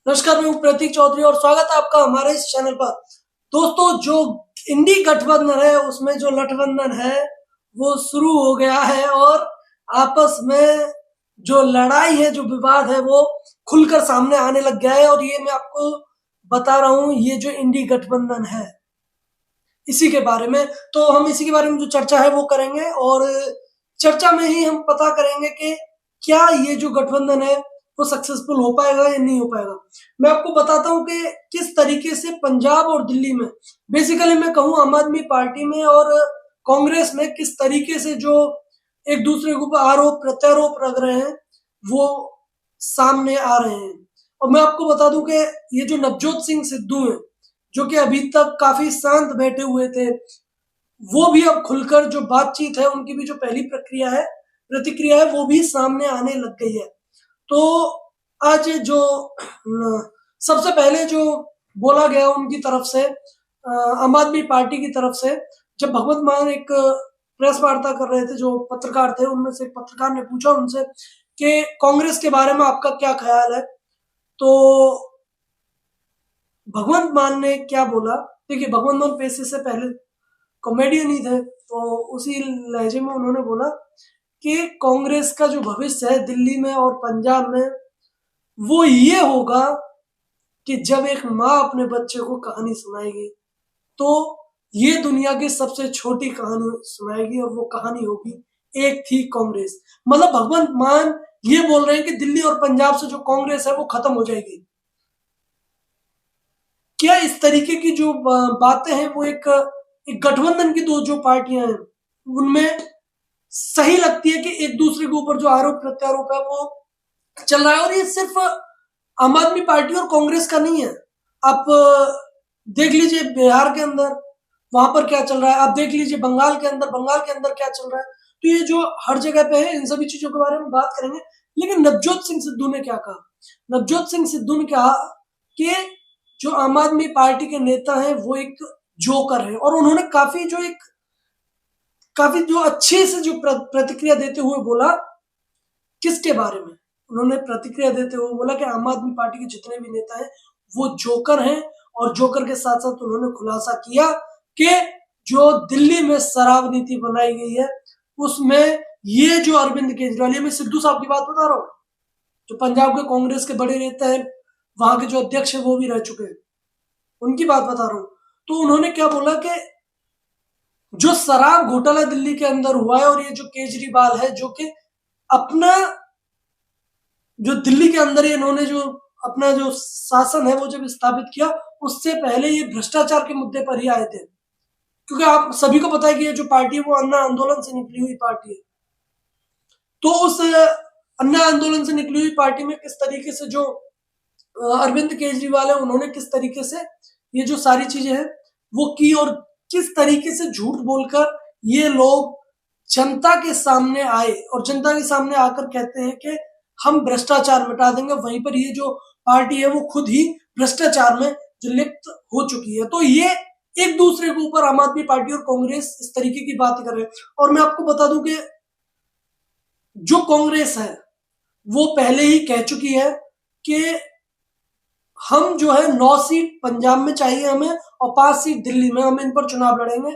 नमस्कार, मैं हूं प्रतीक चौधरी और स्वागत है आपका हमारे इस चैनल पर। दोस्तों, जो इंडी गठबंधन है उसमें जो गठबंधन है वो शुरू हो गया है और आपस में जो लड़ाई है, जो विवाद है वो खुलकर सामने आने लग गया है। और ये मैं आपको बता रहा हूं, ये जो इंडी गठबंधन है इसी के बारे में, तो हम इसी के बारे में जो चर्चा है वो करेंगे और चर्चा में ही हम पता करेंगे कि क्या ये जो गठबंधन है वो सक्सेसफुल हो पाएगा या नहीं हो पाएगा। मैं आपको बताता हूँ कि किस तरीके से पंजाब और दिल्ली में, बेसिकली मैं कहूँ आम आदमी पार्टी में और कांग्रेस में किस तरीके से जो एक दूसरे के ऊपर आरोप प्रत्यारोप लग रहे हैं वो सामने आ रहे हैं। और मैं आपको बता दूं कि ये जो नवजोत सिंह सिद्धू है, जो कि अभी तक काफी शांत बैठे हुए थे, वो भी अब खुलकर जो बातचीत है, उनकी भी जो पहली प्रतिक्रिया है वो भी सामने आने लग गई है। तो आज जो सबसे पहले जो बोला गया उनकी तरफ से, आम आदमी पार्टी की तरफ से, जब भगवंत मान एक प्रेस वार्ता कर रहे थे, जो पत्रकार थे उनमें से एक पत्रकार ने पूछा उनसे कि कांग्रेस के बारे में आपका क्या ख्याल है, तो भगवंत मान ने क्या बोला। देखिए, भगवंत मान पेशे से पहले कॉमेडियन ही थे, तो उसी लहजे में उन्होंने बोला कि कांग्रेस का जो भविष्य है दिल्ली में और पंजाब में वो ये होगा कि जब एक माँ अपने बच्चे को कहानी सुनाएगी तो ये दुनिया की सबसे छोटी कहानी सुनाएगी और वो कहानी होगी एक थी कांग्रेस। मतलब भगवंत मान ये बोल रहे हैं कि दिल्ली और पंजाब से जो कांग्रेस है वो खत्म हो जाएगी। क्या इस तरीके की जो बातें हैं वो एक गठबंधन की दो जो पार्टियां हैं उनमें सही लगती है कि एक दूसरे के ऊपर जो आरोप प्रत्यारोप है वो चल रहा है। और ये सिर्फ आम आदमी पार्टी और कांग्रेस का नहीं है। आप देख लीजिए बिहार के अंदर वहां पर क्या चल रहा है, आप देख लीजिए बंगाल के अंदर क्या चल रहा है। तो ये जो हर जगह पे है, इन सभी चीजों के बारे में बात करेंगे। लेकिन नवजोत सिंह सिद्धू ने क्या कहा? नवजोत सिंह सिद्धू ने कहा कि जो आम आदमी पार्टी के नेता हैं वो एक जोकर है, और उन्होंने काफी जो अच्छे से जो प्रतिक्रिया देते हुए बोला। किसके बारे में? उन्होंने प्रतिक्रिया देते हुए बोला कि आम आदमी पार्टी के जितने भी नेता हैं वो जोकर हैं, और जोकर के साथ साथ उन्होंने खुलासा किया कि जो दिल्ली में शराब नीति बनाई गई है उसमें ये जो अरविंद केजरीवाल, ये मैं सिद्धू साहब की बात बता रहा हूँ, जो पंजाब के कांग्रेस के बड़े नेता हैं, वहां के जो अध्यक्ष है वो भी रह चुके हैं, उनकी बात बता रहा हूं। तो उन्होंने क्या बोला कि जो शराब घोटाला दिल्ली के अंदर हुआ है और ये जो केजरीवाल है जो कि अपना जो दिल्ली के अंदर इन्होंने जो अपना जो शासन है वो जब स्थापित किया, उससे पहले ये भ्रष्टाचार के मुद्दे पर ही आए थे। क्योंकि आप सभी को पता है कि ये जो पार्टी है वो अन्ना आंदोलन से निकली हुई पार्टी है। तो उस अन्ना आंदोलन से निकली हुई पार्टी में किस तरीके से जो अरविंद केजरीवाल है उन्होंने किस तरीके से ये जो सारी चीजें हैं वो की, और किस तरीके से झूठ बोलकर ये लोग जनता के सामने आए और जनता के सामने आकर कहते हैं कि हम भ्रष्टाचार मिटा देंगे। वहीं पर ये जो पार्टी है वो खुद ही भ्रष्टाचार में जो लिप्त हो चुकी है। तो ये एक दूसरे के ऊपर आम आदमी पार्टी और कांग्रेस इस तरीके की बात कर रहे हैं। और मैं आपको बता दूं कि जो कांग्रेस है वो पहले ही कह चुकी है कि हम जो है 9 सीट पंजाब में चाहिए हमें और 5 सीट दिल्ली में, हम इन पर चुनाव लड़ेंगे।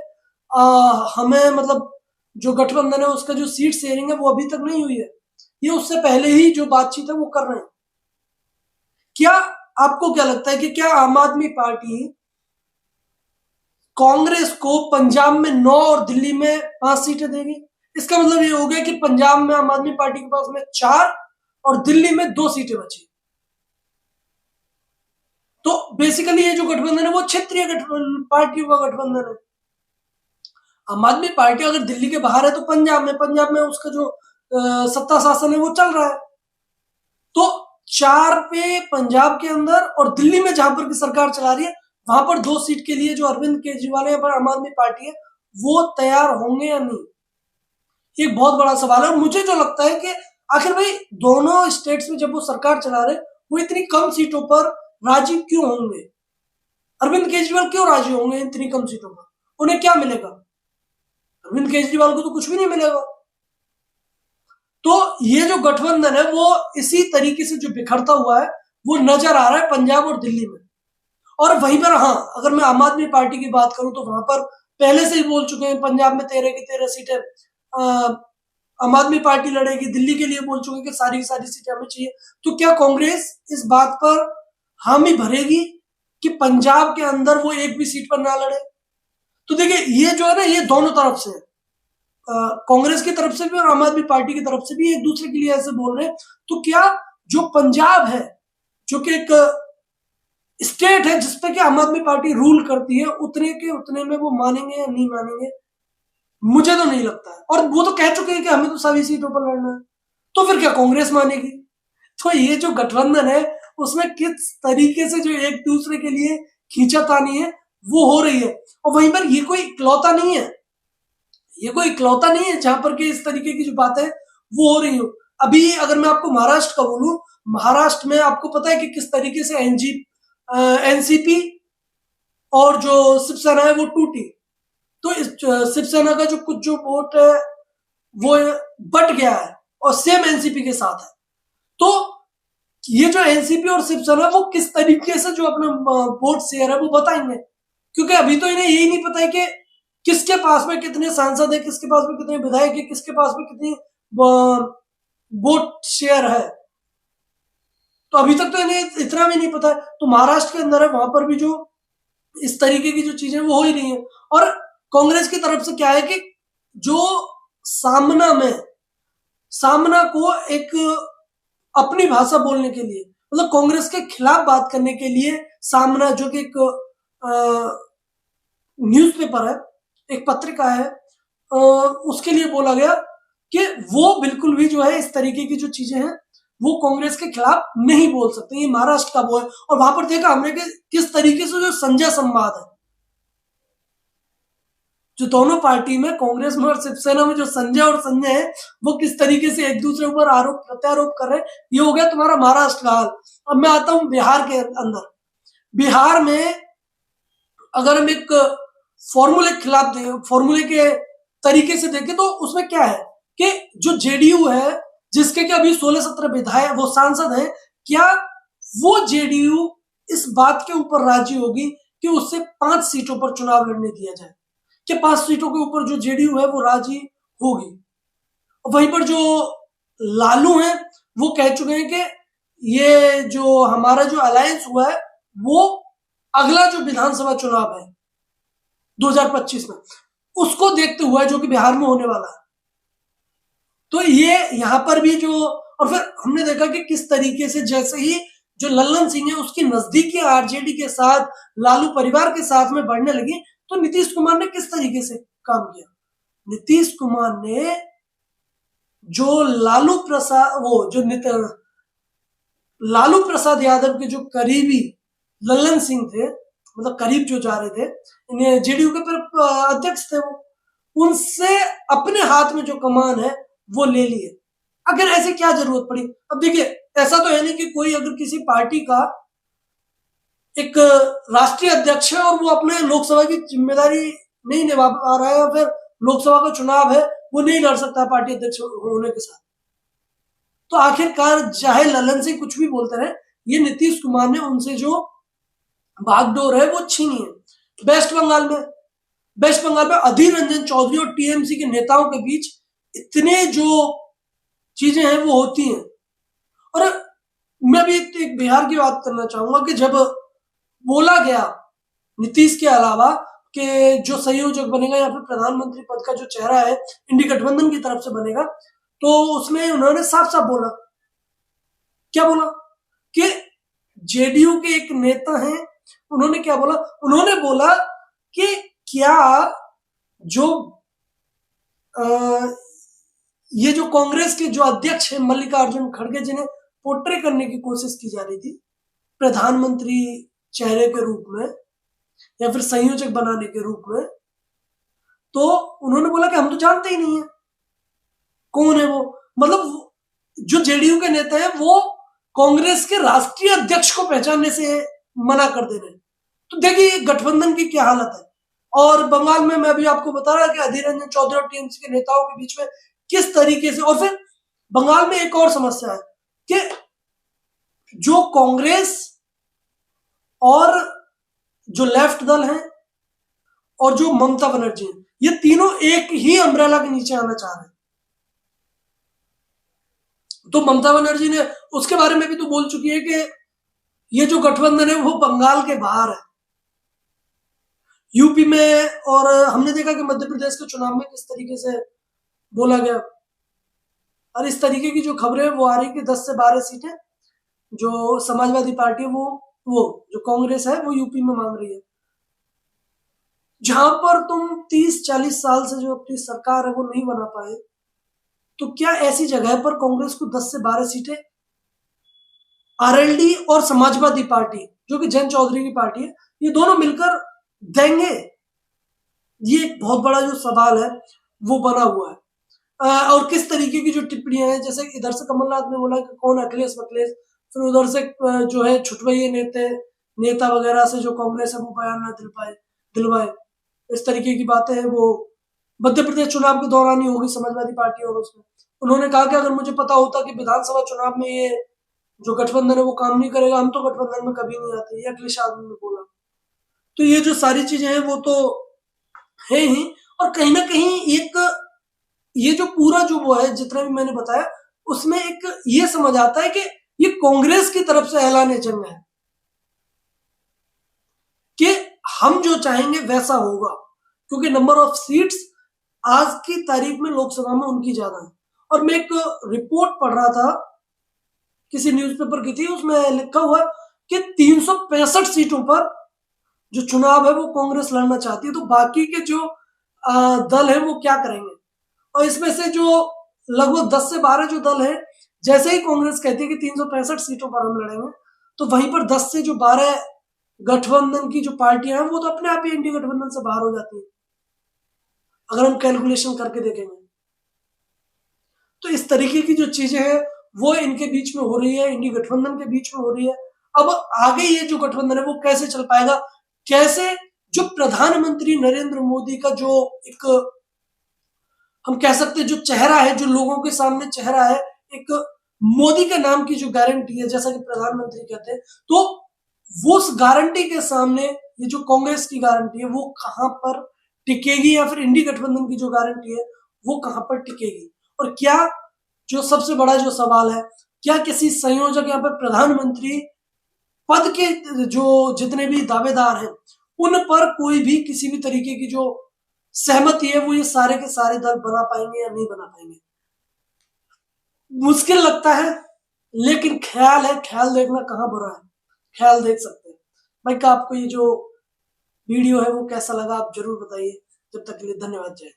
हमें मतलब जो गठबंधन है उसका जो सीट शेयरिंग है वो अभी तक नहीं हुई है, ये उससे पहले ही जो बातचीत है वो कर रहे हैं। क्या आपको क्या लगता है कि क्या आम आदमी पार्टी कांग्रेस को पंजाब में 9 और दिल्ली में 5 सीटें देगी? इसका मतलब ये हो गया कि पंजाब में आम आदमी पार्टी के पास में 4 और दिल्ली में 2 सीटें बची। तो बेसिकली ये जो गठबंधन है वो क्षेत्रीय पार्टियों का गठबंधन है। आम आदमी पार्टी अगर दिल्ली के बाहर है तो पंजाब में उसका जो सत्ता शासन है वो चल रहा है। तो 4 पे पंजाब के अंदर और दिल्ली में जहां पर की सरकार चला रही है वहां पर 2 सीट के लिए जो अरविंद केजरीवाल है पर आम आदमी पार्टी है वो तैयार होंगे या नहीं, एक बहुत बड़ा सवाल है। और मुझे जो लगता है कि आखिर भाई दोनों स्टेट्स में जब वो सरकार चला रहे वो इतनी कम सीटों पर राजी क्यों होंगे? अरविंद केजरीवाल क्यों राजी होंगे इतनी कम सीटों पर? उन्हें क्या मिलेगा? अरविंद केजरीवाल को तो कुछ भी नहीं मिलेगा। तो ये जो गठबंधन है वो इसी तरीके से जो बिखरता हुआ है वो नजर आ रहा है पंजाब और दिल्ली में। और वहीं पर हाँ, अगर मैं आम आदमी पार्टी की बात करूं तो वहां पर पहले से ही बोल चुके हैं, पंजाब में 13 की 13 सीटें आम आदमी पार्टी लड़ेगी, दिल्ली के लिए बोल चुके हैं कि सारी की सारी सीटें हमें चाहिए। तो क्या कांग्रेस इस बात पर हामी भरेगी कि पंजाब के अंदर वो एक भी सीट पर ना लड़े? तो देखिए, ये जो है ना, ये दोनों तरफ से है, कांग्रेस की तरफ से भी और आम आदमी पार्टी की तरफ से भी एक दूसरे के लिए ऐसे बोल रहे हैं। तो क्या जो पंजाब है, जो कि एक स्टेट है जिसपे कि आम आदमी पार्टी रूल करती है, उतने के उतने में वो मानेंगे या नहीं मानेंगे? मुझे तो नहीं लगता है। और वो तो कह चुके हैं कि हमें तो सभी सीटों पर लड़ना है। तो फिर क्या कांग्रेस मानेगी? तो ये जो गठबंधन है, उसमें किस तरीके से जो एक दूसरे के लिए खींचातानी है वो हो रही है। और वहीं पर ये कोई इकलौता नहीं है, ये कोई इकलौता नहीं है जहां पर कि इस तरीके की जो बातें वो हो रही हो। अभी अगर मैं आपको महाराष्ट्र का बोलूं, महाराष्ट्र में आपको पता है कि किस तरीके से एनसीपी और जो शिवसेना है वो टूटी। तो इस शिवसेना का जो कुछ जो वोट है वो बट गया है और सेम एनसीपी के साथ है। तो ये जो एनसीपी और शिवसेना वो किस तरीके से जो अपना वोट शेयर है वो बताएंगे, क्योंकि अभी तो इन्हें यही नहीं पता है कि किसके पास में कितने सांसद है, किसके पास में कितने विधायक है, किसके पास में कितनी वोट शेयर है। तो अभी तक तो इन्हें इतना भी नहीं पता है। तो महाराष्ट्र के अंदर है, वहां पर भी जो इस तरीके की जो चीजें वो हो ही रही है। और कांग्रेस की तरफ से क्या है कि जो सामना को एक अपनी भाषा बोलने के लिए, मतलब कांग्रेस के खिलाफ बात करने के लिए सामना, जो कि एक न्यूज़पेपर है, एक पत्रिका है, उसके लिए बोला गया कि वो बिल्कुल भी जो है इस तरीके की जो चीजें हैं वो कांग्रेस के खिलाफ नहीं बोल सकते। ये महाराष्ट्र का वो है। और वहां पर देखा हमने कि किस तरीके से जो संजय संवाद है, जो दोनों पार्टी में, कांग्रेस में और शिवसेना में, जो संजय और संजय है वो किस तरीके से एक दूसरे ऊपर आरोप प्रत्यारोप कर रहे हैं। ये हो गया तुम्हारा महाराष्ट्र का हाल। अब मैं आता हूं बिहार के अंदर। बिहार में अगर हम एक फॉर्मूले के तरीके से देखें तो उसमें क्या है कि जो जेडीयू है, जिसके कि अभी 16-17 विधायक वो सांसद हैं, क्या वो जेडीयू इस बात के ऊपर राजी होगी कि उससे 5 सीटों पर चुनाव लड़ने दिया जाए? कि 5 सीटों के ऊपर जो जेडीयू है वो राजी होगी? वहीं पर जो लालू हैं वो कह चुके हैं कि ये जो हमारा जो अलायंस हुआ है वो अगला जो विधानसभा चुनाव है 2025 में, उसको देखते हुए, जो कि बिहार में होने वाला है। तो ये यहाँ पर भी जो, और फिर हमने देखा कि किस तरीके से जैसे ही जो लल्लन सिंह है उसकी नजदीकी आरजेडी के साथ, लालू परिवार के साथ में बढ़ने लगी, तो नीतीश कुमार ने किस तरीके से काम किया? नीतीश कुमार ने जो लालू प्रसाद यादव के जो करीबी लल्लन सिंह थे, मतलब करीब जो जा रहे थे, इन्हें जेडीयू के अध्यक्ष थे, वो उनसे अपने हाथ में जो कमान है वो ले लिए। अगर ऐसे क्या जरूरत पड़ी? अब देखिए, ऐसा तो है नहीं कि कोई अगर किसी पार्टी का एक राष्ट्रीय अध्यक्ष है और वो अपने लोकसभा की जिम्मेदारी नहीं निभा पा रहा है, या फिर लोकसभा का चुनाव है वो नहीं लड़ सकता पार्टी अध्यक्ष होने के साथ। तो आखिरकार चाहे ललन सिंह कुछ भी बोलते रहे, ये नीतीश कुमार ने उनसे जो बागडोर है वो छीनी है। वेस्ट बंगाल में अधीर रंजन चौधरी और टीएमसी के नेताओं के बीच इतने जो चीजें हैं वो होती हैं। और मैं भी एक बिहार की बात करना चाहूंगा कि जब बोला गया नीतीश के अलावा कि जो संयोजक बनेगा या फिर प्रधानमंत्री पद का जो चेहरा है इंडी गठबंधन की तरफ से बनेगा, तो उसमें उन्होंने साफ साफ बोला, क्या बोला कि जेडीयू के एक नेता हैं, उन्होंने क्या बोला? उन्होंने बोला कि क्या जो ये जो कांग्रेस के जो अध्यक्ष है मल्लिकार्जुन खड़गे, जिन्हें पोर्ट्रे करने की कोशिश की जा रही थी प्रधानमंत्री चेहरे के रूप में या फिर संयोजक बनाने के रूप में, तो उन्होंने बोला कि हम तो जानते ही नहीं है कौन है वो। मतलब जो जेडीयू के नेता है वो कांग्रेस के राष्ट्रीय अध्यक्ष को पहचानने से मना कर दे रहे हैं। तो देखिए गठबंधन की क्या हालत है। और बंगाल में मैं अभी आपको बता रहा कि अधीर रंजन चौधरी और टीएमसी के नेताओं के बीच में किस तरीके से, और फिर बंगाल में एक और समस्या है कि जो कांग्रेस और जो लेफ्ट दल है और जो ममता बनर्जी है, ये तीनों एक ही अम्ब्रेला के नीचे आना चाह रहे हैं। तो ममता बनर्जी ने उसके बारे में भी तो बोल चुकी है कि ये जो गठबंधन है वो बंगाल के बाहर है, यूपी में। और हमने देखा कि मध्य प्रदेश के चुनाव में किस तरीके से बोला गया। और इस तरीके की जो खबरें वो आ रही कि 10 से 12 सीटें जो समाजवादी पार्टी है वो जो कांग्रेस है वो यूपी में मांग रही है, जहां पर तुम 30-40 साल से जो अपनी सरकार है वो नहीं बना पाए, तो क्या ऐसी जगह पर कांग्रेस को 10 से 12 सीटें आरएलडी और समाजवादी पार्टी जो कि जयंत चौधरी की पार्टी है, ये दोनों मिलकर देंगे? ये एक बहुत बड़ा जो सवाल है वो बना हुआ है। और किस तरीके की जो टिप्पणियां हैं, जैसे इधर से कमलनाथ ने बोला कि कौन अखिलेश वखिलेश, फिर उधर से जो है छुटवैये नेता वगैरह से जो कांग्रेस है वो बयान ना दिलवाए। इस तरीके की बातें हैं वो मध्य प्रदेश चुनाव के दौरान ही होगी समाजवादी पार्टी। और उसमें उन्होंने कहा कि अगर मुझे पता होता कि विधानसभा चुनाव में ये जो गठबंधन है वो काम नहीं करेगा, हम तो गठबंधन में कभी नहीं आते, ये अखिलेश यादव ने बोला। तो ये जो सारी चीजें हैं वो तो है ही, और कहीं ना कहीं एक ये जो पूरा जो वो है जितना भी मैंने बताया उसमें एक ये समझ आता है कि ये कांग्रेस की तरफ से ऐलान जंग है कि हम जो चाहेंगे वैसा होगा, क्योंकि नंबर ऑफ सीट्स आज की तारीख में लोकसभा में उनकी ज्यादा है। और मैं एक रिपोर्ट पढ़ रहा था किसी न्यूज़पेपर की थी, उसमें लिखा हुआ कि 365 सीटों पर जो चुनाव है वो कांग्रेस लड़ना चाहती है। तो बाकी के जो दल है वो क्या करेंगे? और इसमें से जो लगभग 10 से 12 जो दल है, जैसे ही कांग्रेस कहती है कि 365 सीटों पर हम लड़ेंगे, तो वहीं पर 10 से जो 12 गठबंधन की जो पार्टियां हैं वो तो अपने आप ही इंडी गठबंधन से बाहर हो जाती है, अगर हम कैलकुलेशन करके देखेंगे। तो इस तरीके की जो चीजें हैं वो इनके बीच में हो रही है, इंडी गठबंधन के बीच में हो रही है। अब आगे ये जो गठबंधन है वो कैसे चल पाएगा, कैसे जो प्रधानमंत्री नरेंद्र मोदी का जो एक हम कह सकते हैं जो चेहरा है, जो लोगों के सामने चेहरा है, एक मोदी के नाम की जो गारंटी है जैसा कि प्रधानमंत्री कहते हैं, तो वो उस गारंटी के सामने ये जो कांग्रेस की गारंटी है वो कहां पर टिकेगी, या फिर इंडी गठबंधन की जो गारंटी है वो कहां पर टिकेगी। और क्या जो सबसे बड़ा जो सवाल है, क्या किसी संयोजक यहाँ पर प्रधानमंत्री पद के जो जितने भी दावेदार हैं उन पर कोई भी किसी भी तरीके की जो सहमति है वो ये सारे के सारे दल बना पाएंगे या नहीं बना पाएंगे, मुश्किल लगता है। लेकिन ख्याल है, ख्याल देखना कहाँ बुरा है, ख्याल देख सकते हैं। भाई का आपको ये जो वीडियो है वो कैसा लगा आप जरूर बताइए। जब तक के लिए धन्यवाद, जय।